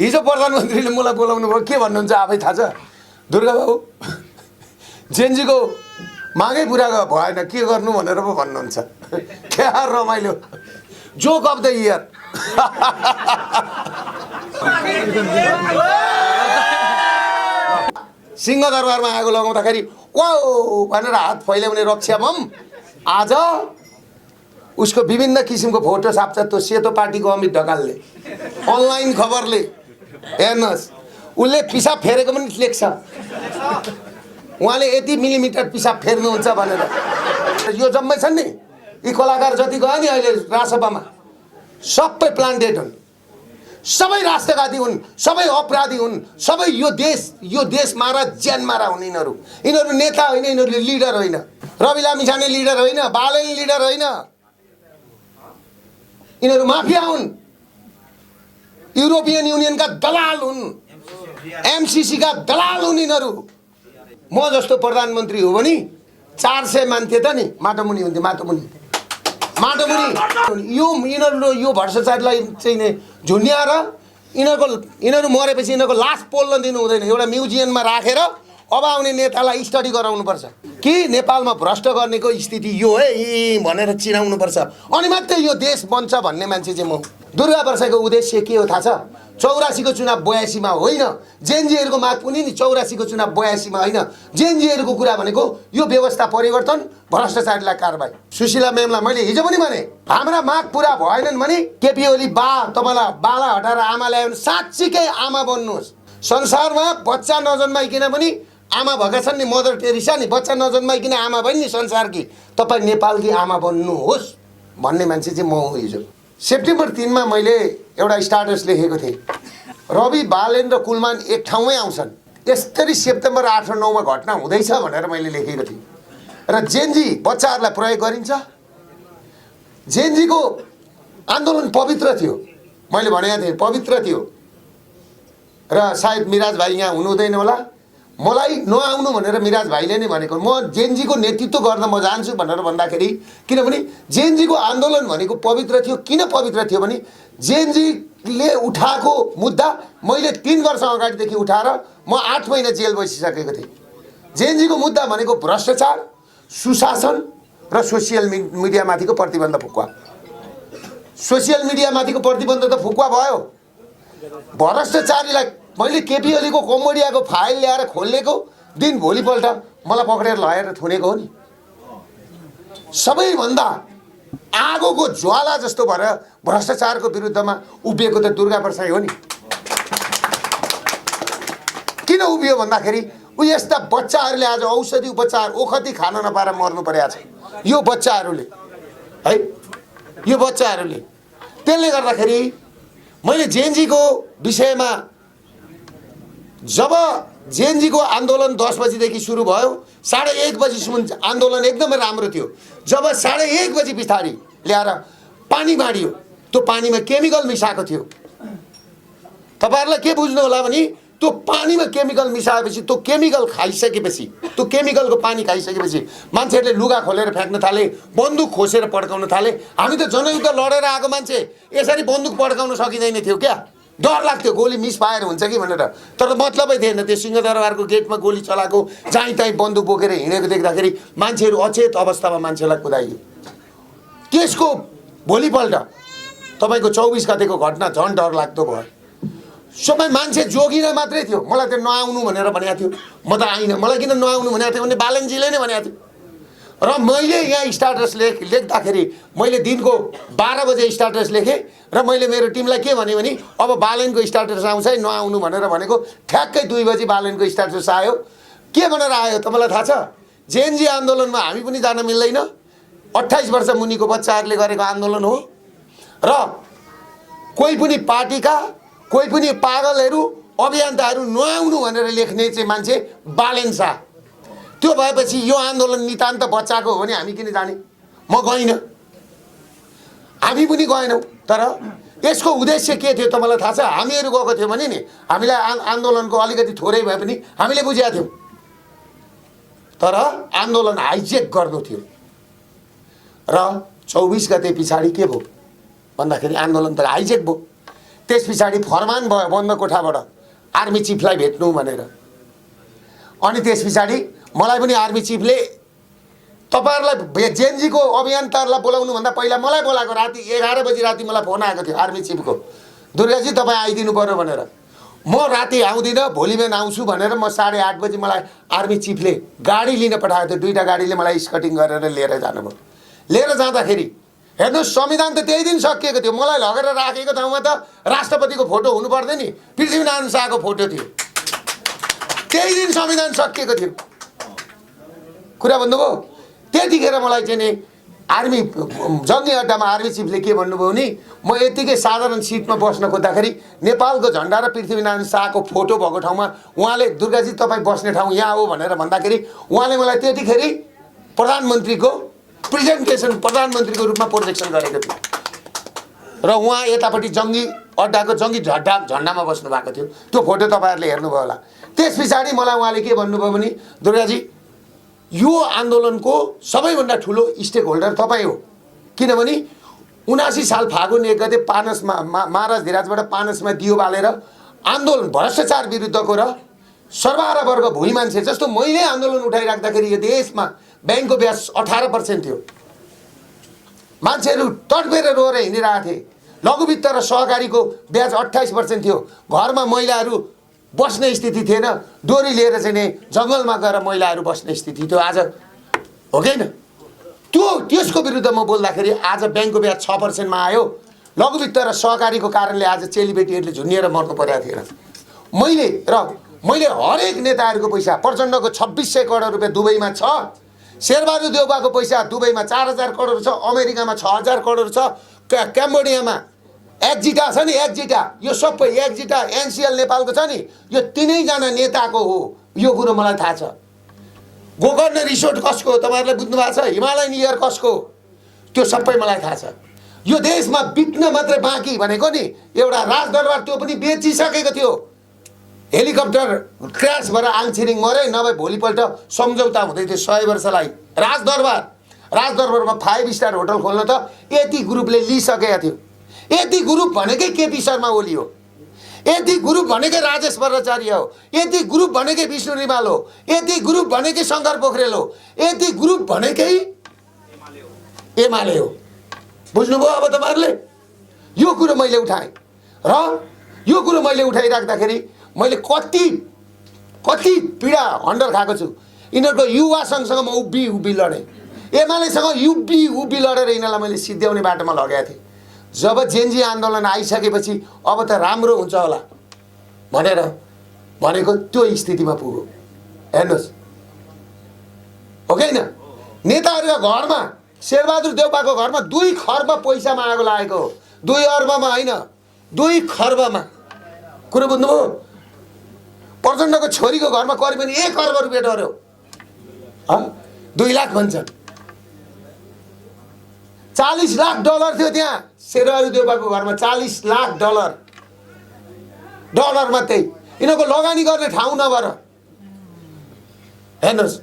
हिजो प्रधानमन्त्रीले मलाई बोलाउनु भयो, के भन्नुहुन्छ आफै थाहा छ? दुर्गा बाबु जेनजीको मागै पुरा भएन, के गर्नु भनेर पो भन्नुहुन्छ। क्या रमाइलो, जोक अफ द इयर। सिंहदरबारमा आगो लगाउँदाखेरि वाउ भनेर हात फैलाउने रक्षाबम आज उसको विभिन्न किसिमको फोटो छाप्छ त्यो सेतो पार्टीको अमित ढकालले। अनलाइन खबरले हेर्नुहोस्, उसले पिसाब फेरेको पनि लेख्छ, उहाँले यति मिलिमिटर पिसाब फेर्नुहुन्छ भनेर। यो जम्मै छन् नि यी कलाकार जति गयो नि अहिले राजसभामा, सबै प्लान्टेड हुन्, सबै राष्ट्रघाती हुन्, सबै अपराधी हुन्, सबै यो देश मारा ज्यान मारा हुन्। यिनीहरू नेता होइन, यिनीहरू लिडर होइन। रवि लामिछाने लिडर होइन, बालेन लिडर होइन, यिनीहरू माफिया हुन्, युरोपियन युनियनका दलाल हुन्, एमसीसी का दलाल हुन् यिनीहरू। म जस्तो प्रधानमन्त्री हो भने 400 मान्थे त नि माटोमुनि हुन्थ्यो, माटोमुनि। यिनीहरू यो भ्रष्टाचारीलाई चाहिँ नि झुन्ड्याएर यिनीहरू मरेपछि यिनीहरूको लास पोल्न दिनु हुँदैन। एउटा म्युजियममा राखेर अब आउने नेतालाई स्टडी गराउनुपर्छ कि नेपालमा भ्रष्ट गर्नेको स्थिति यो है भनेर चिनाउनुपर्छ, अनि मात्रै यो देश बन्छ भन्ने मान्छे चाहिँ म। दुर्गा वर्षको उद्देश्य के हो थाहा छ? 84 को चुनाव 82 मा होइन। जेनजीहरूको माग पनि नि 84 को चुनाव 82 मा होइन। जेनजीहरूको कुरा भनेको यो व्यवस्था परिवर्तन, भ्रष्टाचारीलाई कारबाही। सुशीला म्यामलाई मैले हिजो पनि भने हाम्रा माग पुरा भएनन् भने केपी ओली बा तपाईलाई बाला हटाएर आमा ल्यायो भने साच्चीकै आमा बन्नुहोस्। संसारमा बच्चा नजन्माइकन पनि आमा भएका छन् नि, मदर टेरेसा नि, बच्चा नजन्माइकन आमा भइन् नि संसारकी, तपाईँ नेपालकी आमा बन्नुहोस् भन्ने मान्छे चाहिँ म हो। हिजो सेप्टेम्बर 3 मा मैले एउटा स्टाटस लेखेको थिएँ, रवि बालेन र कुलमान एक ठाउँमै आउँछन्, यसरी सेप्टेम्बर 8 र 9 मा घटना हुँदैछ भनेर मैले लेखेको थिएँ। र जेनजी बच्चाहरूलाई प्रयोग गरिन्छ। जेनजीको आन्दोलन पवित्र थियो, मैले भनेको थिएँ पवित्र थियो। र सायद मिराज भाइ यहाँ हुनुहुँदैन होला, मलाई नआउनु भनेर मिराज भाइले नै भनेको। म जेनजीको नेतृत्व गर्न म जान्छु भनेर भन्दाखेरि, किनभने जेनजीको आन्दोलन भनेको पवित्र थियो। किन पवित्र थियो भने जेनजीले उठाएको मुद्दा मैले 3 वर्ष अगाडिदेखि उठाएर म 8 महिना जेल बसिसकेको थिएँ। जेनजीको मुद्दा भनेको भ्रष्टाचार, सुशासन र सोसियल मिडियामाथिको प्रतिबन्ध फुक्वा। सोसियल मिडियामाथिको प्रतिबन्ध त फुक्वा भयो, भ्रष्टाचारीलाई मैले केपी ओलीको कम्बोडियाको फाइल ल्याएर खोलेको दिन भोलिपल्ट मलाई पक्रेर लगेर थुनेको हो नि। सबैभन्दा आगोको ज्वाला जस्तो भएर भ्रष्टाचारको विरुद्धमा उभिएको त दुर्गा प्रसाई हो नि। किन उभियो भन्दाखेरि उ यस्ता बच्चाहरूले आज औषधि उपचार ओखती खान नपाएर मर्नु परेको छ। यो बच्चाहरूले है, यो बच्चाहरूले। त्यसले गर्दाखेरि मैले जेनजीको विषयमा, जब जेनजीको आन्दोलन 10 बजीदेखि सुरु भयो, 1:30 बजीसम्म आन्दोलन एकदमै राम्रो थियो। जब 1:30 बजी पछाडि ल्याएर पानी बाँडियो, त्यो पानीमा केमिकल मिसाएको थियो। तपाईहरुलाई के बुझ्नु होला भने त्यो पानीमा केमिकल मिसाएपछि, त्यो केमिकल खाइसकेपछि, त्यो केमिकलको पानी खाइसकेपछि मान्छेहरूले लुगा खोलेर फ्याक्न थाले, बन्दुक खोसेर पड्काउन थाले। हामी त जनयुद्ध लडेर आएको मान्छे, यसरी बन्दुक पड्काउन सकिँदैन थियो क्या। डर लाग्थ्यो गोली मिसफायर हुन्छ कि भनेर। तर मतलबै थिएन। त्यो सिंहदरबारको गेटमा गोली चलाएको, जहीँ तहीँ बन्दुक बोकेर हिँडेको देख्दाखेरि मान्छेहरू अचेत अवस्थामा मान्छेलाई कुदाइयो। त्यसको भोलिपल्ट तपाईको 24 गतेको घटना झन् डर लाग्दो भयो। सबै मान्छे जोगिन मात्रै थियो। मलाई त नआउनु भनेर भनेको थियो, म त आइन। मलाई किन नआउनु भनेको थियो भने बालनजीले नै भनेको थियो। र मैले यहाँ स्टाटस लेख्दाखेरि मैले दिनको 12 बजे स्टाटस लेखेँ र मैले मेरो टिमलाई के भने अब बालेनको स्टाटस आउँछ है, नआउनु भनेर भनेको। ठ्याक्कै 2 बजी बालेनको स्टाटस आयो। के भनेर आयो त मलाई थाहा छ? जेएनजी आन्दोलनमा हामी पनि जान मिल्दैन, 28 वर्ष मुनिको बच्चाहरूले गरेको आन्दोलन हो र कोही पनि पार्टीका, कोही पनि पागलहरू, अभियन्ताहरू नआउनु भनेर लेख्ने चाहिँ मान्छे बालेन शाह। त्यो भएपछि यो आन्दोलन नितान्त बच्चाको हो भने हामी किन जाने? म गइनँ, हामी पनि गएनौँ। तर यसको उद्देश्य के थियो त मलाई थाहा छ? हामीहरू गएको थियौँ भने नि हामीलाई आन्दोलनको अलिकति थोरै भए पनि हामीले बुझेका थियौँ। तर आन्दोलन हाइजेक गर्नु थियो। र 24 गते पछाडि के भयो भन्दाखेरि आन्दोलन त हाइजेक भयो। त्यस पछाडि फरमान भयो बन्द कोठाबाट आर्मी चिफलाई भेट्नु भनेर। अनि त्यस पछाडि मलाई पनि आर्मी चिफले तपाईहरुलाई जेनजीको अभियन्ताहरूलाई बोलाउनुभन्दा पहिला मलाई बोलाएको। राति 11 बजी राति मलाई फोन आएको थियो आर्मी चिफको, दुर्गाजी तपाईँ आइदिनु पर्यो भनेर। म राति आउँदिनँ, भोलि बिहान आउँछु भनेर म 8:30 बजी मलाई आर्मी चिफले गाडी लिन पठाएको थियो। 2टा गाडीले मलाई स्कटिङ गरेर लिएर जानुभयो। लिएर जाँदाखेरि हेर्नुहोस्, संविधान त त्यही दिन सकिएको थियो। मलाई लगेर राखेको ठाउँमा त राष्ट्रपतिको फोटो हुनु पर्दैन नि, पृथ्वीनारायण शाहको फोटो थियो। त्यही दिन संविधान सकिएको थियो। कुरा भन्नुभयो। त्यतिखेर मलाई चाहिँ नि आर्मी जङ्गी अड्डामा आर्मी चिफले के भन्नुभयो नि, म यतिकै साधारण सिटमा बस्न खोज्दाखेरि नेपालको झन्डा र पृथ्वीनारायण शाहको फोटो भएको ठाउँमा उहाँले दुर्गाजी तपाईँ बस्ने ठाउँ यहाँ हो भनेर भन्दाखेरि उहाँले मलाई त्यतिखेर प्रधानमन्त्रीको प्रेजेन्टेसन प्रधानमन्त्रीको रूपमा प्रोजेक्सन गरेको थियो। र उहाँ यतापट्टि जङ्गी अड्डाको जङ्गी झन्डामा बस्नु भएको थियो। त्यो फोटो तपाईँहरूले हेर्नुभयो होला। त्यस पछाडि मलाई उहाँले के भन्नुभयो भने, दुर्गाजी यो आन्दोलनको सबैभन्दा ठुलो स्टेक होल्डर तपाईँ हो। किनभने 79 साल फागुन 1 गते पानसमा महाराज धिराजबाट पानसमा दियो बालेर आन्दोलन भ्रष्टाचार विरुद्धको र सर्वहारा वर्ग भुइँ मान्छे जस्तो मैले आन्दोलन उठाइराख्दाखेरि यो देशमा ब्याङ्कको ब्याज 18% थियो। मान्छेहरू तडपेर रोएर हिँडिरहेको थिए। लघुवित्त र सहकारीको ब्याज 28% थियो। घरमा महिलाहरू बस्ने स्थिति थिएन। डोरी लिएर चाहिँ नि जङ्गलमा गएर महिलाहरू बस्ने स्थिति थियो। आज हो कि होइन? त्यसको विरुद्ध म बोल्दाखेरि आज ब्याङ्कको ब्याज 6% मा आयो। लघुवित्त र सहकारीको कारणले आज चेलीबेटीहरूले झुन्निएर मर्नु परेको थिएन। मैले हरेक नेताहरूको पैसा, प्रचण्डको 2600 करोड रुपियाँ दुबईमा छ, शेरबहादुर देउबाको पैसा दुबईमा 4000 करोड छ, अमेरिकामा 6000 करोड छ, क्याम्बोडियामा एक्जिटा छ नि, एक्जिटा यो सबै एक्जिटा एनसिएल नेपालको छ नि, यो 3जना नेताको हो। यो कुरो मलाई थाहा छ। गोकर्ण रिसोर्ट कसको हो तपाईँहरूले बुझ्नु भएको छ? हिमालयन एयर कसको? त्यो सबै मलाई थाहा छ। यो देशमा बिक्न मात्रै बाँकी भनेको नि एउटा राजदरबार, त्यो पनि बेचिसकेको थियो। हेलिकप्टर क्रास भएर आङछिरिङ मरे, नभए भोलिपल्ट सम्झौता हुँदै थियो 100 वर्षलाई। राजदरबारमा 5 स्टार होटल खोल्न त यति ग्रुपले लिइसकेको थियो। यति ग्रुप भनेकै केपी शर्मा ओली हो। यति ग्रुप भनेकै राजेश भट्टाचार्य हो। यति ग्रुप भनेकै विष्णु रिमाल हो। यति ग्रुप भनेकै शङ्कर पोखरेल हो। यति ग्रुप भनेकै एमाले हो। बुझ्नुभयो अब तपाईँहरूले? यो कुरो मैले उठाएँ र यो कुरो मैले उठाइराख्दाखेरि मैले कति पीडा हन्डर खाएको छु। यिनीहरूको युवा सङ्घसँग म उभि लडेँ। एमालेसँग उभि लडेर यिनीहरूलाई मैले सिद्ध्याउने बाटोमा लगाएको थिएँ। जब जेनजी आन्दोलन आइसकेपछि अब त राम्रो हुन्छ होला भनेर भनेको त्यो स्थितिमा पुग्यो। हेर्नुहोस्, हो कि होइन? नेताहरूको घरमा, शेरबहादुर देउबाको घरमा 2 खर्ब पैसामा आगो लागेको हो। 2 अर्बमा होइन, 2 खर्बमा। कुरो बुझ्नुभयो? प्रचण्डको छोरीको घरमा करिब 1 अर्ब रुपियाँ डर्यो। 2 लाख भन्छन्। 40 लाख डलर थियो त्यहाँ शेरबहादुर देउबाको घरमा। 40 लाख डलर मात्रै। यिनीहरूको लगानी गर्ने ठाउँ नभएर। हेर्नुहोस्,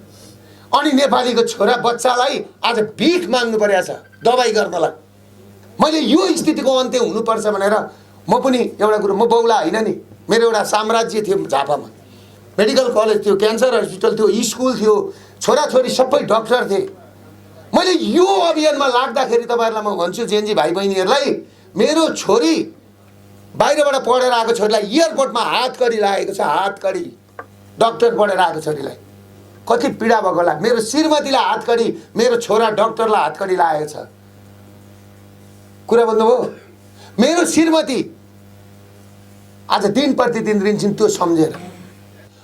अनि नेपालीको छोरा बच्चालाई आज भिख माग्नु परेको छ दबाई गर्नलाई। मैले यो स्थितिको अन्त्य हुनुपर्छ भनेर म पनि एउटा कुरो, म बौला होइन नि, मेरो एउटा साम्राज्य थियो झापामा। मेडिकल कलेज थियो, क्यान्सर हस्पिटल थियो, स्कुल थियो, छोराछोरी सबै डक्टर थिए। मैले यो अभियानमा लाग्दाखेरि तपाईँहरूलाई म भन्छु, जेनजी भाइ बहिनीहरूलाई, मेरो छोरी बाहिरबाट पढेर आएको छोरीलाई एयरपोर्टमा हातकडी लागेको छ। हातकडी, डक्टर पढेर आएको छोरीलाई कति पीडा भएको होला। मेरो श्रीमतीलाई हातकडी, मेरो छोरा डक्टरलाई हातकडी लागेको छ। कुरा भन्नुभयो? मेरो श्रीमती आज दिन प्रतिदिन रिन्छन् त्यो सम्झेर।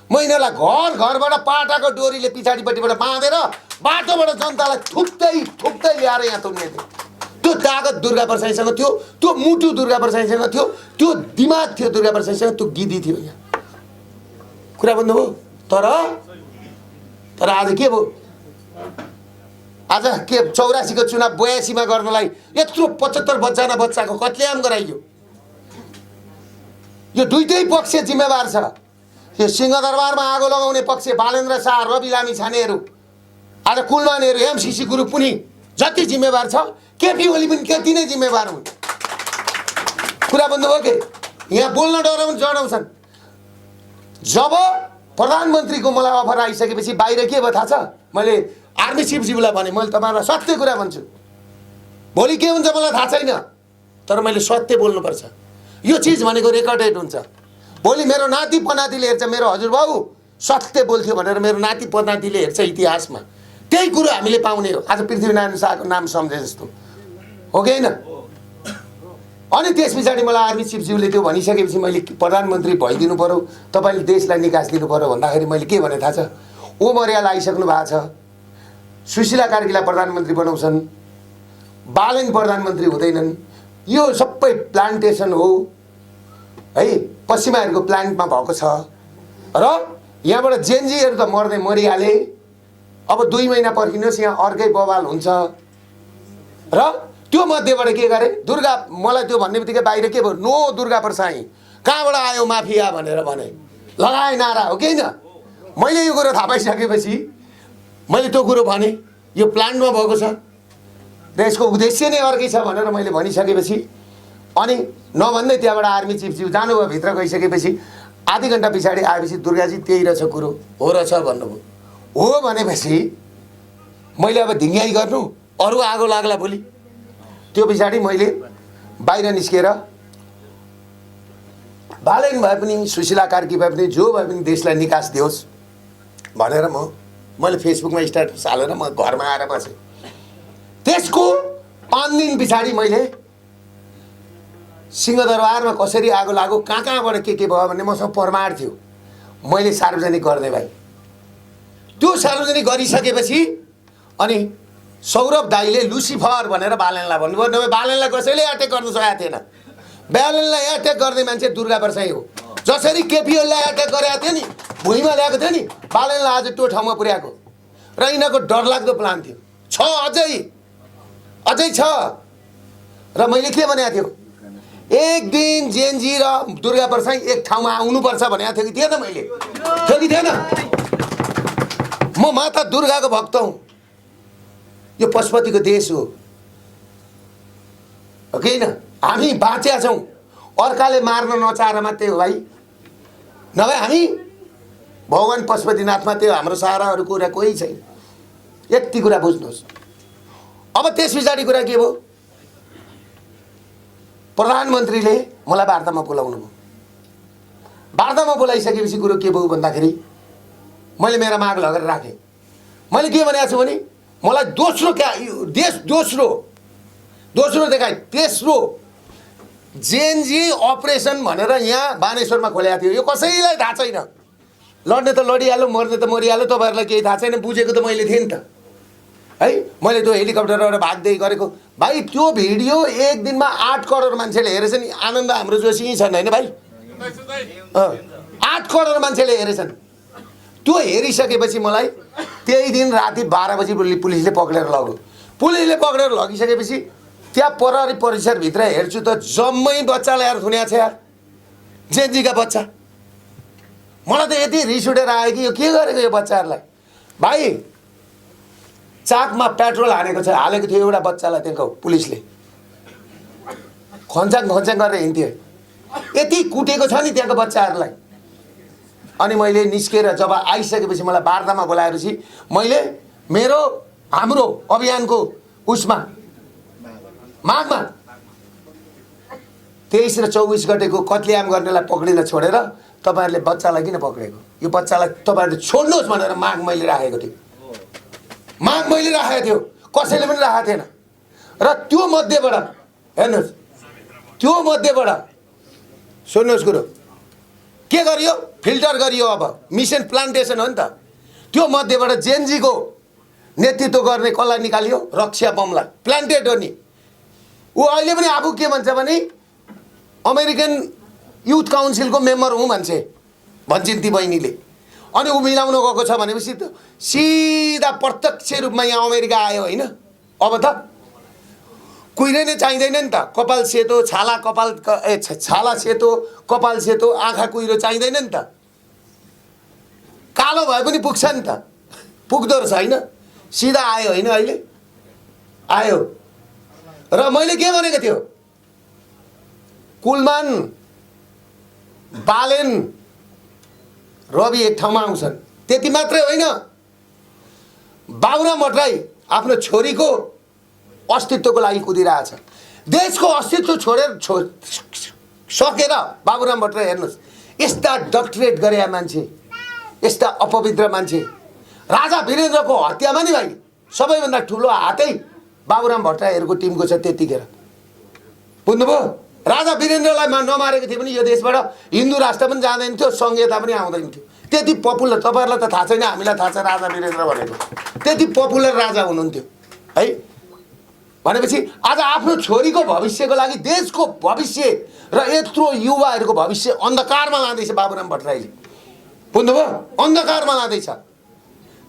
म यिनीहरूलाई घरबाट पाटाको डोरीले पछाडिपट्टिबाट बाँधेर बाटोबाट जनतालाई थुक्दै ल्याएर यहाँ तुन्ने थिएँ। त्यो तागत दुर्गा प्रसाईसँग थियो, त्यो मुटु दुर्गा प्रसाईसँग थियो, त्यो दिमाग थियो दुर्गा प्रसाईसँग, त्यो गिदी थियो यहाँ। कुरा भन्नुभयो? तर आज के भयो? आज के 84 को चुनाव 82 मा गर्नलाई यत्रो 75 बच्चाको कत्लेआम गराइयो। यो दुईटै पक्ष जिम्मेवार छ। यो सिंहदरबारमा आगो लगाउने पक्ष बालेन्द्र शाह, रवि लामी छानेहरू, आज कुलमानेहरू, एमसीसी ग्रुप पनि जति जिम्मेवार छ, केपी ओली पनि त्यति नै जिम्मेवार हुन्। कुरा भन्नुभयो के? यहाँ बोल्न डराउँछन्। जब प्रधानमन्त्रीको मलाई अफर आइसकेपछि बाहिर के भयो थाहा छ? मैले आर्मी चिफज्यूलाई भने मैले तपाईँलाई सत्य कुरा भन्छु। भोलि के हुन्छ मलाई थाहा छैन, तर मैले सत्य बोल्नुपर्छ। यो चिज भनेको रेकर्डेड हुन्छ। भोलि मेरो नाति पनातिले हेर्छ मेरो हजुरबाउ सत्य बोल्थ्यो भनेर मेरो नाति पनातिले हेर्छ इतिहासमा। त्यही कुरो हामीले पाउने हो। आज पृथ्वीनारायण शाहको नाम सम्झे जस्तो हो कि होइन? अनि त्यस पछाडि मलाई आर्मी चिफज्यूले त्यो भनिसकेपछि मैले प्रधानमन्त्री भइदिनु पर्यो, तपाईँले देशलाई निकास दिनु पर्यो भन्दाखेरि मैले के भने थाहा छ? ओम अर्याल आइसक्नु भएको छ, सुशीला कार्कीलाई प्रधानमन्त्री बनाउँछन्, बालेन प्रधानमन्त्री हुँदैनन्। यो सबै प्लान्टेसन हो है, पश्चिमाहरूको प्लान्टमा भएको छ। र यहाँबाट जेनजीहरू त मर्दै मरिहाले। अब 2 महिना पर्खिनुहोस्, यहाँ अर्कै बवाल हुन्छ। र त्यो मध्येबाट के गरे? दुर्गा, मलाई त्यो भन्ने बित्तिकै बाहिर के भयो? नो दुर्गा प्रसाई, कहाँबाट आयो माफिया भनेर भने लगाए नारा हो कि होइन? मैले यो कुरो थाहा पाइसकेपछि मैले त्यो कुरो भने यो प्लान्टमा भएको छ र यसको उद्देश्य नै अर्कै छ भनेर मैले भनिसकेपछि अनि नभन्दै त्यहाँबाट आर्मी चिफज्यू जानुभयो। भित्र गइसकेपछि आधी घन्टा पछाडि आएपछि दुर्गाजी त्यही रहेछ कुरो, हो रहेछ भन्नुभयो। हो भनेपछि मैले अब धिङ्ग्याई गर्नु, अरू आगो लाग्ला भोलि। त्यो पछाडि मैले बाहिर निस्केर बालेन भए पनि सुशीला कार्की भए पनि जो भए पनि देशलाई निकास दियोस् भनेर मैले फेसबुकमा स्ट्याटस हालेर म घरमा आएर बसेँ। त्यसको 5 दिन पछाडि मैले सिंहदरबारमा कसरी आगो लाग्यो, कहाँबाट के भयो भन्ने मसँग प्रमाण थियो। मैले सार्वजनिक गर्ने भाइ। त्यो सार्वजनिक गरिसकेपछि अनि सौरभ दाईले लुसिफर भनेर बालेनलाई भन्नुभयो। नभए बालेनलाई कसैले एट्याक गर्न सकेको थिएन। बालेनलाई एट्याक गर्ने मान्छे दुर्गा प्रसाई हो। जसरी केपीओललाई एट्याक गरेको थियो नि, भुइँमा ल्याएको थियो नि, बालेनलाई आज त्यो ठाउँमा पुर्याएको। र यिनीहरूको डरलाग्दो प्लान थियो, छ अझै छ। र मैले के भनेको थियो? एक दिन जेएनजी र दुर्गा प्रसाई एक ठाउँमा आउनुपर्छ भनेको थियो कि थिएन? मैले थियो कि थिएन? म माता दुर्गाको भक्त हुँ। यो पशुपतिको देश हो कि होइन? हामी बाँचेका छौँ, अर्काले मार्न नचाहेर मात्रै हो भाइ। नभए हामी भगवान् पशुपतिनाथमा त्यो हाम्रो सहारा, अरू कुरा कोही छैन। यति कुरा बुझ्नुहोस्। अब त्यस पछाडि कुरा के भयो? प्रधानमन्त्रीले मलाई वार्तामा बोलाउनु भयो। वार्तामा बोलाइसकेपछि कुरो के भयो भन्दाखेरि मैले मेरा माग लगेर राखेँ। मैले के भनेको छु भने मलाई दोस्रो देखाएँ। तेस्रो जेएनजी अपरेसन भनेर यहाँ बानेश्वरमा खोलेको थियो। यो कसैलाई थाहा छैन। लड्ने त लडिहाल्यो, मर्ने त मरिहाल्यो। तपाईँहरूलाई केही थाहा छैन। बुझेको त मैले थिएँ नि त है। मैले त्यो हेलिकप्टरबाट भाग्दै गरेको भाइ। त्यो भिडियो एक दिनमा 8 करोड मान्छेले हेरेछ नि। आनन्द हाम्रो जोशी यहीँ छन् होइन भाइ? 8 करोड मान्छेले हेरेछन्। त्यो हेरिसकेपछि मलाई त्यही दिन राति 12 बजी पुलिसले पक्रेर लग्यो। पुलिसले पक्रेर लगिसकेपछि त्यहाँ प्रहरी परिसरभित्र हेर्छु त जम्मै बच्चा ल्याएर थुनेको छ यार, जेएनजीका बच्चा। मलाई त यति रिस उठेर आयो कि यो के गरेको यो बच्चाहरूलाई। भाइ चाकमा पेट्रोल हालेको थियो एउटा बच्चालाई। त्यहाँको पुलिसले खन्चाङ गरेर हिँड्थ्यो। यति कुटेको छ नि त्यहाँको बच्चाहरूलाई। अनि मैले निस्केर जब आइसकेपछि मलाई वार्तामा बोलाएपछि मैले हाम्रो अभियानको उसमा मागमा 23 र 24 गतेको कत्लेआम गर्नेलाई पक्रिन छोडेर तपाईँहरूले बच्चालाई किन पक्रेको? यो बच्चालाई तपाईँहरूले छोड्नुहोस् भनेर माग मैले राखेको थिएँ। कसैले पनि राखेको थिएन। र त्यो मध्येबाट हेर्नुहोस्, त्यो मध्येबाट सुन्नुहोस् कुरो के गरियो? फिल्टर गरियो। अब मिसन प्लान्टेसन हो नि त। त्यो मध्येबाट जेएनजीको नेतृत्व गर्ने कसलाई निकालियो? रक्षा बमलाई। प्लान्टेड हो नि। ऊ अहिले पनि आफू के भन्छ भने अमेरिकन युथ काउन्सिलको मेम्बर हुँ भन्छन् ती बहिनीले। अनि ऊ मिलाउन गएको छ भनेपछि त सिधा प्रत्यक्ष रूपमा यहाँ अमेरिका आयो होइन? अब त कुहिरै नै चाहिँदैन नि त। कपाल सेतो, छाला सेतो, कपाल सेतो, आँखा कुहिरो चाहिँदैन नि त। कालो भए पनि पुग्छ नि त। पुग्दो रहेछ होइन? सिधा आयो होइन? अहिले आयो। र मैले के भनेको थियो? कुलमान बालेन रवि एक ठाउँमा आउँछन्। त्यति मात्रै होइन, बाबुराम भट्टराई आफ्नो छोरीको अस्तित्वको लागि कुदिरहेछ। देशको अस्तित्व सकेर बाबुराम भट्टराई हेर्नुहोस्, यस्ता डक्टरेट गरे मान्छे, यस्ता अपवित्र मान्छे। राजा वीरेन्द्रको हत्यामा नि भाइ सबैभन्दा ठुलो हातै बाबुराम भट्टराईहरूको टिमको छ। त्यतिखेर बुझ्नुभयो? राजा वीरेन्द्रलाई नमारेको थियो भने यो देशबाट हिन्दू राष्ट्र पनि जाँदैन थियो, संहिता पनि आउँदैन थियो। त्यति पपुलर, तपाईँहरूलाई त थाहा छैन, हामीलाई थाहा छ राजा वीरेन्द्र भनेको त्यति पपुलर राजा हुनुहुन्थ्यो है। भनेपछि आज आफ्नो छोरीको भविष्यको लागि, देशको भविष्य र यत्रो युवाहरूको भविष्य अन्धकारमा लाँदैछ बाबुराम भट्टराईले। बुझ्नुभयो? अन्धकारमा लाँदैछ।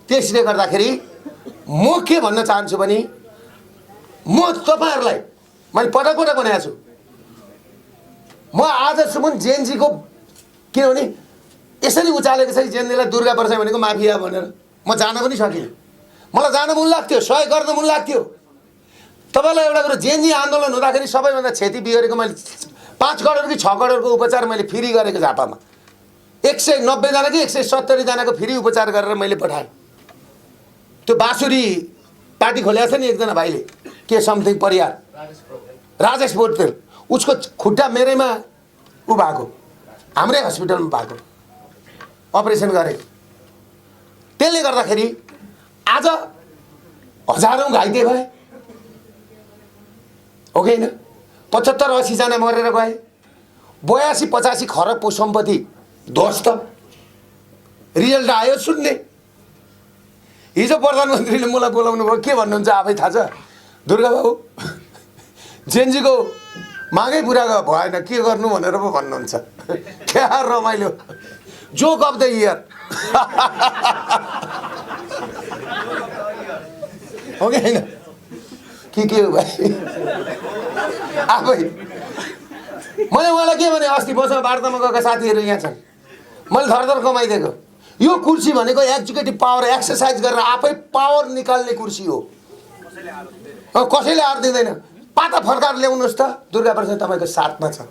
त्यसले गर्दाखेरि म के भन्न चाहन्छु भने, म तपाईँहरूलाई मैले पटक पटक भनेको छु, म आजसम्म जेएनजीको, किनभने यसरी उचालेको छ जेएनजीलाई दुर्गा प्रसाद भनेको माफिया भनेर म जान पनि सकिनँ। मलाई जान मन लाग्थ्यो, सहयोग गर्न मन लाग्थ्यो। तपाईँलाई एउटा कुरो, जेएनजी आन्दोलन हुँदाखेरि सबैभन्दा क्षति बिहोरेको मैले 5 करोड कि 6 करोडको उपचार मैले फ्री गरेको झापामा। 190 जना कि 170 जनाको फ्री उपचार गरेर मैले पठाएँ। त्यो बाँसुरी पार्टी खोलेको छ नि एकजना भाइले, के समथिङ परियार, राजेश पोर्तेल, उसको खुट्टा मेरैमा ऊ भएको, हाम्रै हस्पिटलमा भएको, अपरेसन गरेको। त्यसले गर्दाखेरि आज हजारौँ घाइते भए, हो कि होइन? 75-80 जना मरेर गए, 82-85 खरबको सम्पत्ति ध्वस्त। रिजल्ट आयो सुन्ने। हिजो प्रधानमन्त्रीले मलाई बोलाउनु भयो, के भन्नुहुन्छ आफै थाहा छ? दुर्गा बाबु, जेएनजीको मागै पुरा भएन, के गर्नु भनेर पो भन्नुहुन्छ। क्या रमाइलो, जोक अफ द इयर। हो कि होइन? के हो भाइ? आफै मैले उहाँलाई के भने, अस्ति बसमा वार्तामा गएका साथीहरू यहाँ छन्, मैले थरथर कमाइदिएको। यो कुर्सी भनेको एक्जिक्युटिभ पावर एक्सर्साइज गरेर आफै पावर निकाल्ने कुर्सी हो। कसैले आर दिँदैन। पाता फर्काएर ल्याउनुहोस् त, दुर्गा प्रसाद तपाईँको साथमा छ।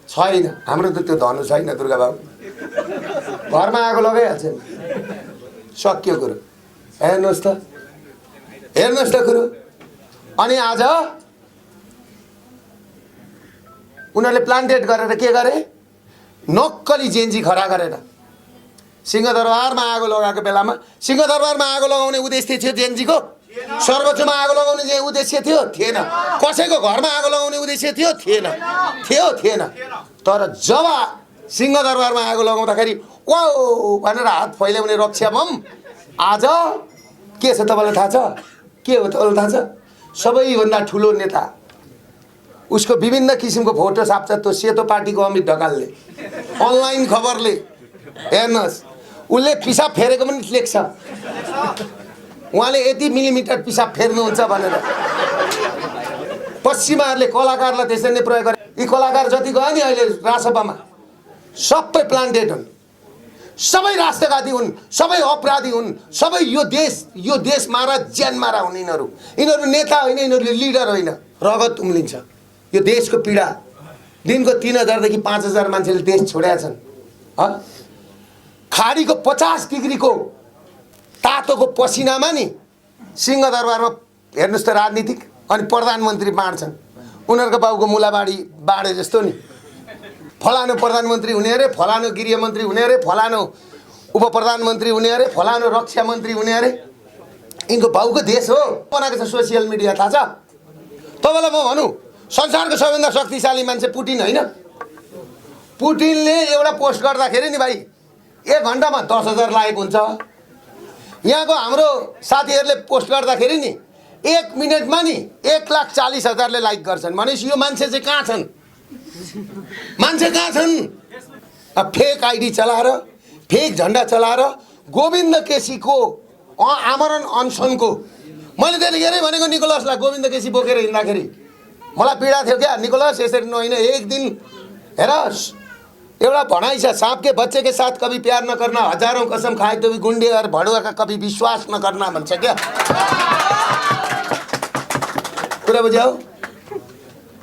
छैन, हाम्रो त त्यो धनु छैन दुर्गा बाबु। घरमा आगो लगाइहाल्छ नि, सक्यो कुरो। हेर्नुहोस् त कुरो। अनि आज उनीहरूले प्लान्टेड गरेर के गरे? नक्कली जेएनजी खडा गरेर सिंहदरबारमा आगो लगाएको बेलामा, सिंहदरबारमा आगो लगाउने उद्देश्य थियो जेएनजीको? सर्वोच्चमा आगो लगाउने जे उद्देश्य थियो? थिएन। कसैको घरमा आगो लगाउने उद्देश्य थियो? थिएन। तर जब सिंहदरबारमा आगो लगाउँदाखेरि ओ भनेर हात फैलाउने रक्षा बम आज के छ तपाईँलाई थाहा छ? के हो तपाईँलाई थाहा छ? सबैभन्दा ठुलो नेता, उसको विभिन्न किसिमको फोटो छाप्छ त्यो सेतो पार्टीको अमित ढकालले, अनलाइन खबरले। हेर्नुहोस्, उसले पिसाब फेरेको पनि लेख्छ, उहाँले यति मिलिमिटर पिसाब फेर्नुहुन्छ भनेर। पश्चिमाहरूले कलाकारलाई त्यसरी नै प्रयोग गरे। यी कलाकार जति गयो नि अहिले राजसभामा, सबै प्लान्टेड हुन्, सबै राष्ट्रघाती हुन्, सबै अपराधी हुन्, सबै यो देश मारा ज्यान मारा हुन्। यिनीहरू नेता होइन, यिनीहरू लिडर होइन। रगत उम्लिन्छ। यो देशको पीडा, दिनको 3000 देखि 5000 मान्छेले देश छोडेका छन्। खाडीको 50 डिग्रीको तातोको पसिनामा नि सिंहदरबारमा हेर्नुहोस् त राजनीतिक अनि प्रधानमन्त्री बाँड्छन्। उनीहरूको बाउको मुलाबाडी बाँडे जस्तो नि, फलानु प्रधानमन्त्री हुने अरे, फलानु गृहमन्त्री हुने अरे, फलानु उप प्रधानमन्त्री हुने अरे, फलानु रक्षा मन्त्री हुने अरे। यिनको बाउको देश हो बनाएको छ सोसियल मिडिया, थाहा छ तपाईँलाई? म भनौँ, संसारको सबैभन्दा शक्तिशाली मान्छे पुटिन होइन? पुटिनले एउटा पोस्ट गर्दाखेरि नि भाइ 1 घन्टामा 10,000 लाइक हुन्छ। यहाँको हाम्रो साथीहरूले पोस्ट गर्दाखेरि नि 1 मिनटमा नि 1,40,000ले लाइक गर्छन्। भनेपछि यो मान्छे चाहिँ कहाँ छन्? मान्छे कहाँ छन्? फेक आइडी चलाएर, फेक झन्डा चलाएर गोविन्द केसीको आमरण अनसनको, मैले त्यतिखेरै भनेको निकोलसलाई, गोविन्द केसी बोकेर हिँड्दाखेरि मलाई पीडा थियो क्या। निकोलस यसरी नहोइन, एक दिन हेर, एउटा भनाइ छ, सांप के बच्चे के साथ कभी प्यार न करना, हजारों कसम खाए तो भी गुंडे और भड़ुआ का कभी विश्वास न करना भन्छ क्या। कुरा बुझ्यौ?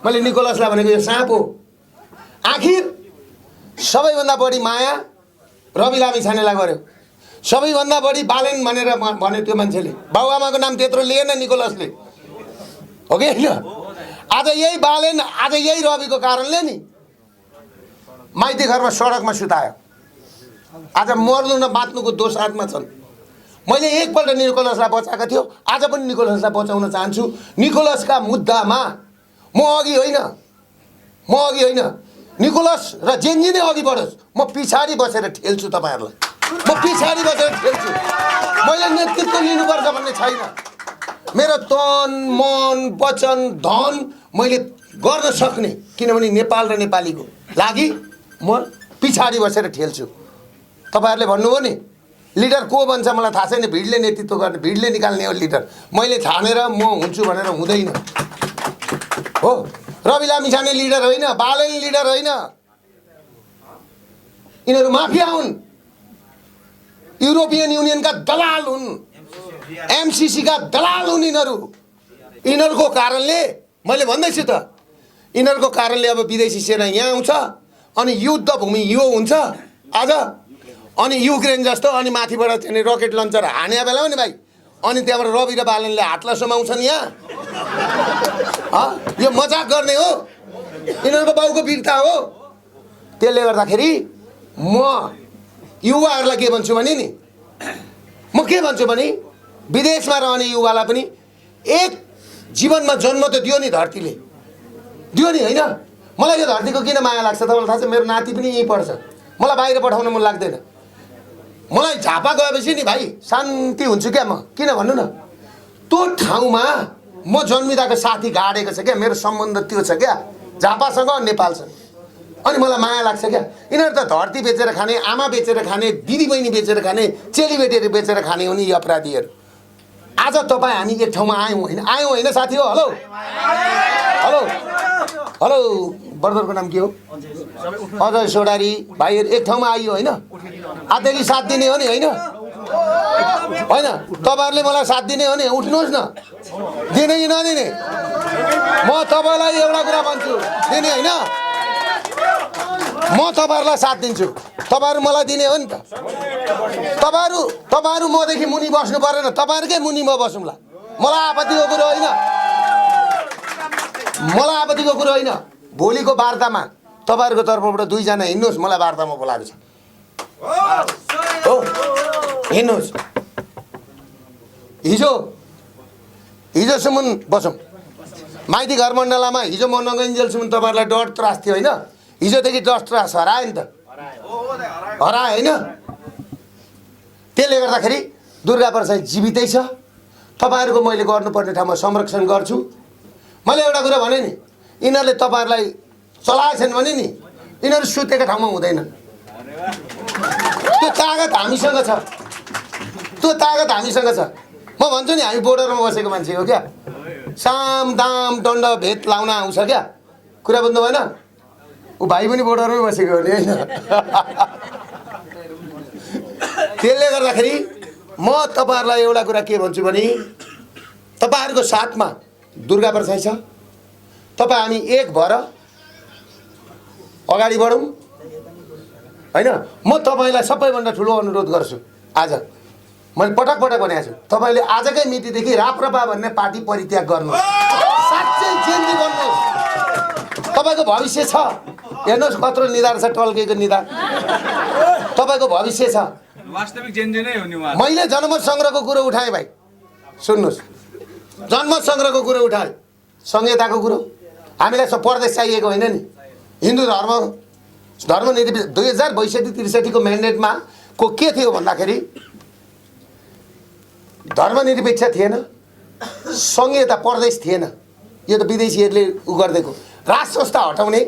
मैले निकोलसलाई भनेको यो साँप हो। आखिर सबैभन्दा बढी माया रवि लामिछानेलाई गर्यो। सबैभन्दा बढी बालेन भनेर भन्यो त्यो मान्छेले। बाबुआमाको नाम त्यत्रो लिएन निकोलसले, हो कि होइन? आज यही बालेन, आज यही रविको कारणले नि माइती घरमा सडकमा सुतायो। आज मर्नु न बाँच्नुको दोष हातमा छन्। मैले एकपल्ट निकोलसलाई बचाएको थियो, आज पनि निकोलसलाई बचाउन चाहन्छु। निकोलसका मुद्दामा म अघि होइन, निकोलस र जेन्जी नै अघि बढोस्, म पछाडि बसेर ठेल्छु तपाईँहरूलाई। म पछाडि बसेर ठेल्छु। मैले नेतृत्व लिनुपर्छ भन्ने छैन। मेरो तन मन वचन धन मैले गर्न सक्ने, किनभने नेपाल र नेपालीको लागि म पछाडि बसेर ठेल्छु। तपाईँहरूले भन्नुभयो नि लिडर को भन्छ मलाई थाहा छैन, भिडले नेतृत्व गर्ने, भिडले निकाल्ने हो लिडर। मैले छानेर म हुन्छु भनेर हुँदैन हो। रवि लामिछाने लिडर होइन, बालेन लिडर होइन, यिनीहरू माफिया हुन्, युरोपियन युनियनका दलाल हुन्, एमसिसीका दलाल हुन् यिनीहरूको कारणले। मैले भन्दैछु त, यिनीहरूको कारणले अब विदेशी सेना यहाँ आउँछ अनि युद्ध भूमि यो हुन्छ आज। अनि युक्रेन जस्तो अनि माथिबाट चाहिँ रकेट लन्चर हाने बेलामा नि भाइ, अनि त्यहाँबाट रवि र बालनले हातलाई समाउँछन् यहाँ। यो मजाक गर्ने हो, यिनीहरूको बाउको वीरता हो। त्यसले गर्दाखेरि म युवाहरूलाई के भन्छु भने नि, म के भन्छु भने विदेशमा रहने युवालाई पनि एक जीवनमा जन्म त दियो नि धरतीले, दियो नि होइन? मलाई यो धरतीको किन माया लाग्छ तपाईँलाई थाहा छ? मेरो नाति पनि यहीँ पढ्छ, मलाई बाहिर पठाउन मन लाग्दैन। मलाई झापा गएपछि नि भाइ शान्ति हुन्छु क्या म। किन भन्नु न, त्यो ठाउँमा म जन्मिँदाको साथी गाडेको छ क्या, मेरो सम्बन्ध त्यो छ क्या झापासँग नेपालसँग। अनि मलाई माया लाग्छ क्या। यिनीहरू त धरती बेचेर खाने, आमा बेचेर खाने, दिदीबहिनी बेचेर खाने, चेलीबेटीहरू बेचेर खाने हो नि यी अपराधीहरू। आज तपाईँ हामी एक ठाउँमा आयौँ होइन साथी हो? हेलो हेलो हेलो, बर्दरको नाम के हो? अजय सोडारी भाइहरू एक ठाउँमा आइयो होइन? आजदेखि साथ दिने हो नि होइन? होइन तपाईँहरूले मलाई साथ दिने हो नि, उठ्नुहोस् न। दिने कि नदिने? म तपाईँलाई एउटा कुरा भन्छु, दिने होइन? म तपाईँहरूलाई साथ दिन्छु, तपाईँहरू मलाई दिने हो नि त? तपाईँहरू मदेखि मुनि बस्नु परेन, तपाईँहरूकै मुनि म बसौँला। मलाई आपत्तिको कुरो होइन, मलाई आपत्तिको कुरो होइन। भोलिको वार्तामा तपाईँहरूको तर्फबाट दुईजना हिँड्नुहोस्, मलाई वार्तामा बोलाएको छ हो, हिँड्नुहोस्। हिजोसम्म बसौँ माइती घर मण्डलामा। हिजो म नगइन्जेलसम्म तपाईँहरूलाई डर त्रास थियो होइन? हिजोदेखि डर त्रास हरायो नि त, हरायो होइन? त्यसले गर्दाखेरि दुर्गा प्रसाद जीवितै छ। तपाईँहरूको मैले गर्नुपर्ने ठाउँमा संरक्षण गर्छु। मैले एउटा कुरा भने नि, यिनीहरूले तपाईँहरूलाई चलाएछन् भने नि यिनीहरू सुतेको ठाउँमा हुँदैनन्। त्यो तागत हामीसँग छ, त्यो तागत हामीसँग छ। म भन्छु नि हामी बोर्डरमा बसेको मान्छे हो क्या, साम दाम दण्ड भेद लाउन आउँछ क्या। कुरा बुझ्नु भएन? ऊ भाइ पनि बोर्डरमै बसेको हो नि होइन? त्यसले गर्दाखेरि म तपाईँहरूलाई एउटा कुरा के भन्छु भने तपाईँहरूको साथमा दुर्गा प्रसाद छ। तपाईँ हामी एक भएर अगाडि बढौँ होइन? म तपाईँलाई सबैभन्दा ठुलो अनुरोध गर्छु। आज मैले पटक भनेको छु, तपाईँले आजकै मितिदेखि राप्रपा भन्ने पार्टी परित्याग गर्नुहोस्, साँच्चै जेन्जी बन्नुहोस्। तपाईँको भविष्य छ, हेर्नुहोस् कत्रो निधार छ, टल्केको निधार। तपाईँको भविष्य छ। वास्तविक जेन्जी नै हो नि उहाँ। मैले जनमत सङ्ग्रहको कुरो उठाएँ भाइ, सुन्नुहोस्। जनमत सङ्ग्रहको कुरो उठाएँ, संहिताको कुरो। हामीलाई प्रदेश चाहिएको होइन नि। हिन्दू धर्मनीति 2062-63 को म्यान्डेटमा को के थियो भन्दाखेरि धर्मनिरपेक्ष थिएन, संहिता प्रदेश थिएन। यो त विदेशीहरूले उ गरिदिएको राज संस्था हटाउने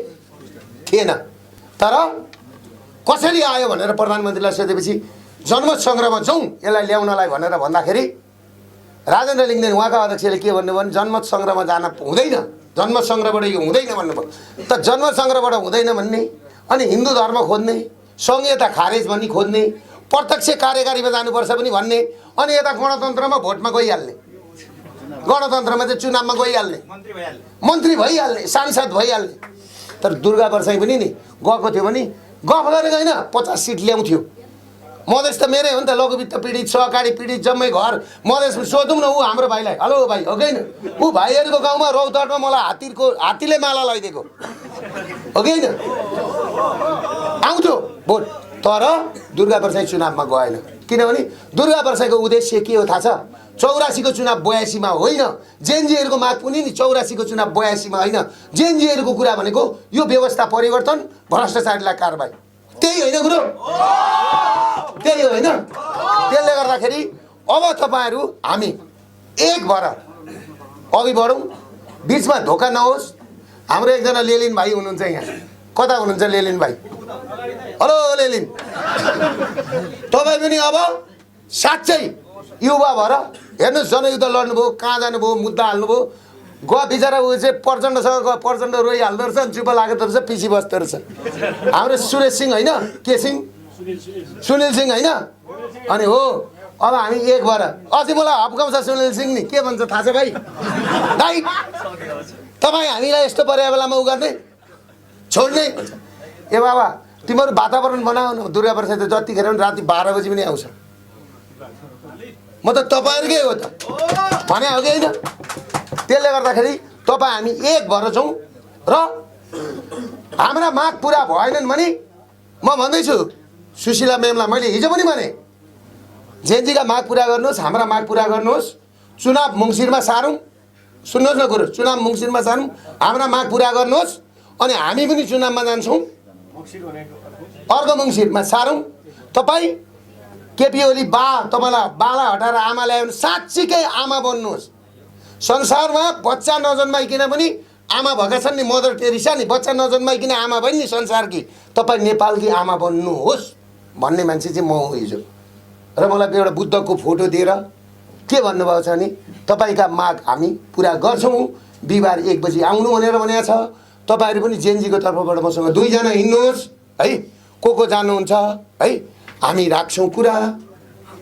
थिएन। तर कसरी आयो भनेर प्रधानमन्त्रीलाई सोधेपछि जनमत सङ्ग्रहमा जाउँ यसलाई ल्याउनलाई भनेर भन्दाखेरि राजेन्द्र लिङ्गदेन उहाँका अध्यक्षले के भन्नुभयो भने जनमत सङ्ग्रहमा जान हुँदैन, जनमत सङ्ग्रहबाट यो हुँदैन भन्नुभयो। त जनमत सङ्ग्रहबाट हुँदैन भन्ने अनि हिन्दू धर्म खोज्ने, संहिता खारेज भन्ने खोज्ने, प्रत्यक्ष कार्यकारीमा जानुपर्छ पनि भन्ने, अनि यता गणतन्त्रमा भोटमा गइहाल्ने, गणतन्त्रमा चाहिँ चुनावमा गइहाल्ने, मन्त्री भइहाल्ने, सांसद भइहाल्ने। तर दुर्गा प्रसाद पनि नि गएको थियो भने गफ गरेको होइन 50 सिट ल्याउँथ्यो मधेस त मेरै हो नि त लघुवित्त पीडित सहकारी पीडित जम्मै घर मधेस सोधौँ न ऊ हाम्रो भाइलाई हेलो भाइ हो कि होइन ऊ भाइहरूको गाउँमा रौतहटमा मलाई हात्तीले माला लगाइदिएको हो कि होइन आउँथ्यो भोट तर दुर्गा प्रसाद चुनावमा गएन किनभने दुर्गा प्रसादको उद्देश्य के हो थाहा छ 84 को चुनाव 82 मा होइन जेएनजीहरूको माग पनि नि 84 को चुनाव 82 मा होइन जेएनजीहरूको कुरा भनेको यो व्यवस्था परिवर्तन भ्रष्टाचारीलाई कारबाही त्यही होइन गुरु त्यही होइन त्यसले गर्दाखेरि अब तपाईहरु हामी एक भएर अघि बढौँ बीचमा धोका नहोस् हाम्रो एकजना लेलिन भाइ हुनुहुन्छ यहाँ कता हुनुहुन्छ लेलिन भाइ हेलो लेलिन तपाई पनि अब साच्चै युवा भएर हेर्नुस् जनयुद्ध लड्नुभयो कहाँ जानुभयो मुद्दा हाल्नुभयो बिचरा ऊ चाहिँ प्रचण्डसँग प्रचण्ड रोइहाल्दो रहेछ अनि चुप लागेको रहेछ पछि बस्दो रहेछ हाम्रो सुरेश सिंह होइन के सिंह सुनिल सिंह होइन अनि हो अब हामी एक भएर अझै मलाई हप्काउँछ सुनिल सिंह नि के भन्छ थाहा छ भाइ भाइ तपाईँ हामीलाई यस्तो परेको बेलामा उ गर्ने छोड्ने ए बाबा तिमीहरू वातावरण बनाऊ न दुर्गा प्रसाद जतिखेर पनि राति 12 बजी पनि आउँछ म त तपाईँहरूकै हो त भने हो कि होइन त्यसले गर्दाखेरि तपाईँ हामी एक भएर छौँ र हाम्रा माग पुरा भएनन् भने म भन्दैछु सुशीला मेमलाई मैले हिजो पनि भने जेएनजीका माग पुरा गर्नुहोस् हाम्रा माग पुरा गर्नुहोस् चुनाव मङ्सिरमा सारौँ सुन्नुहोस् न कुरो चुनाव मङ्सिरमा सारौँ हाम्रा माग पुरा गर्नुहोस् अनि हामी पनि चुनावमा जान्छौँ अर्को मङ्सिरमा सारौँ तपाईँ केपी ओली बा तपाईँलाई बाला हटाएर आमा ल्यायो भने साँच्चीकै आमा बन्नुहोस् संसारमा बच्चा नजन्माइकन पनि आमा भएका छन् नि मदर टेरेसा नि बच्चा नजन्माइकन आमा भइन् नि संसारकी तपाईँ नेपालकी आमा बन्नुहोस् भन्ने मान्छे चाहिँ म हो हिजो र मलाई एउटा बुद्धको फोटो दिएर के भन्नुभएको छ भने तपाईँका माग हामी पुरा गर्छौँ बिहिबार 1 बजी आउनु भनेर भनेको छ तपाईँहरू पनि जेएनजीको तर्फबाट मसँग 2 जना हिँड्नुहोस् है को जानुहुन्छ है हामी राख्छौँ कुरा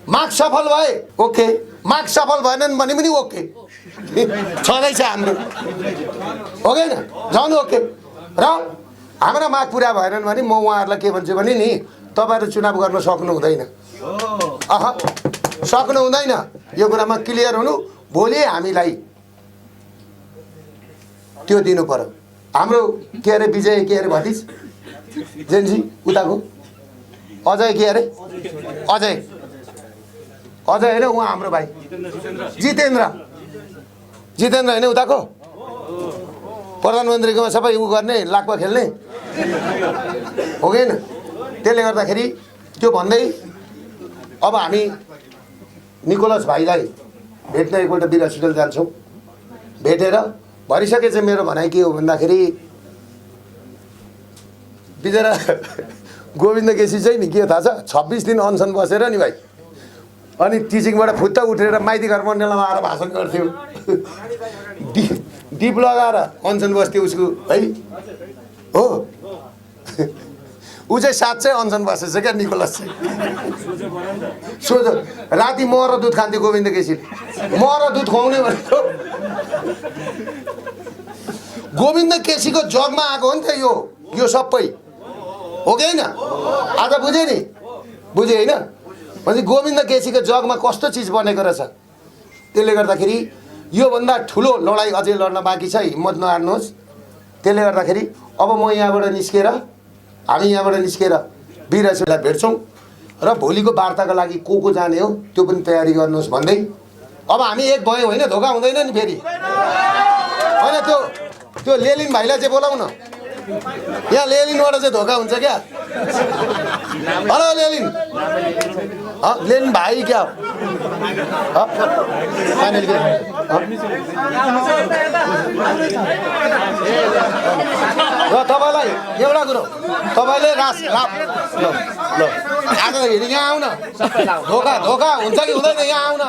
माग सफल भए ओके माग सफल भएनन् भने पनि ओके छँदैछ हाम्रो हो कि जानु ओके र हाम्रा माग पुरा भएनन् भने म उहाँहरूलाई के भन्छु भने नि तपाईँहरू चुनाव गर्न सक्नु हुँदैन सक्नु हुँदैन यो कुरामा क्लियर हुनु भोलि हामीलाई त्यो दिनु पर्यो हाम्रो के अरे विजय के अरे भतिज जेएनजी उताको अजय के अरे अजय होइन उहाँ हाम्रो भाइ जितेन्द्र होइन उताको प्रधानमन्त्रीकोमा सबै उ गर्ने लाक्पा खेल्ने हो कि होइन त्यसले गर्दाखेरि त्यो भन्दै अब हामी निकोलस भाइलाई भेट्न एकपल्ट वीर हस्पिटल जान्छौँ भेटेर भरिसके चाहिँ मेरो भनाइ के हो भन्दाखेरि बिचरा गोविन्द केसी चाहिँ नि के थाहा छ 26 दिन अनसन बसेर नि भाइ अनि टिचिङबाट फुत्त उठेर माइती घर मण्डलमा आएर भाषण गर्थ्यो डिप लगाएर अनसन बस्थ्यो उसको है हो ऊ चाहिँ साँच्चै अनसन बसेछ क्या निकोलस चाहिँ सोझो राति मह र दुध खान्थ्यो गोविन्द केसीले मह र दुध खुवाउने भनेको गोविन्द केसीको जगमा आएको हो नि त यो सबै हो कि होइन आज बुझेँ नि बुझेँ होइन भने गोविन्द केसीको जगमा कस्तो चिज बनेको रहेछ त्यसले गर्दाखेरि योभन्दा ठुलो लडाइँ अझै लड्न बाँकी छ हिम्मत नहार्नुहोस् त्यसले गर्दाखेरि अब म यहाँबाट निस्केर हामी यहाँबाट निस्केर वीरहरूलाई भेट्छौँ र भोलिको वार्ताको लागि को जाने हो त्यो पनि तयारी गर्नुहोस् भन्दै अब हामी एक भयौँ होइन धोका हुँदैन नि फेरि होइन त्यो लेलिन भाइलाई चाहिँ बोलाउन यहाँ लेलिनबाट चाहिँ धोका हुन्छ क्या हेलो लेलिन भाइ क्या र तपाईँलाई एउटा कुरो तपाईँले ल आज यहाँ आउन धोका हुन्छ कि हुँदैन यहाँ आउन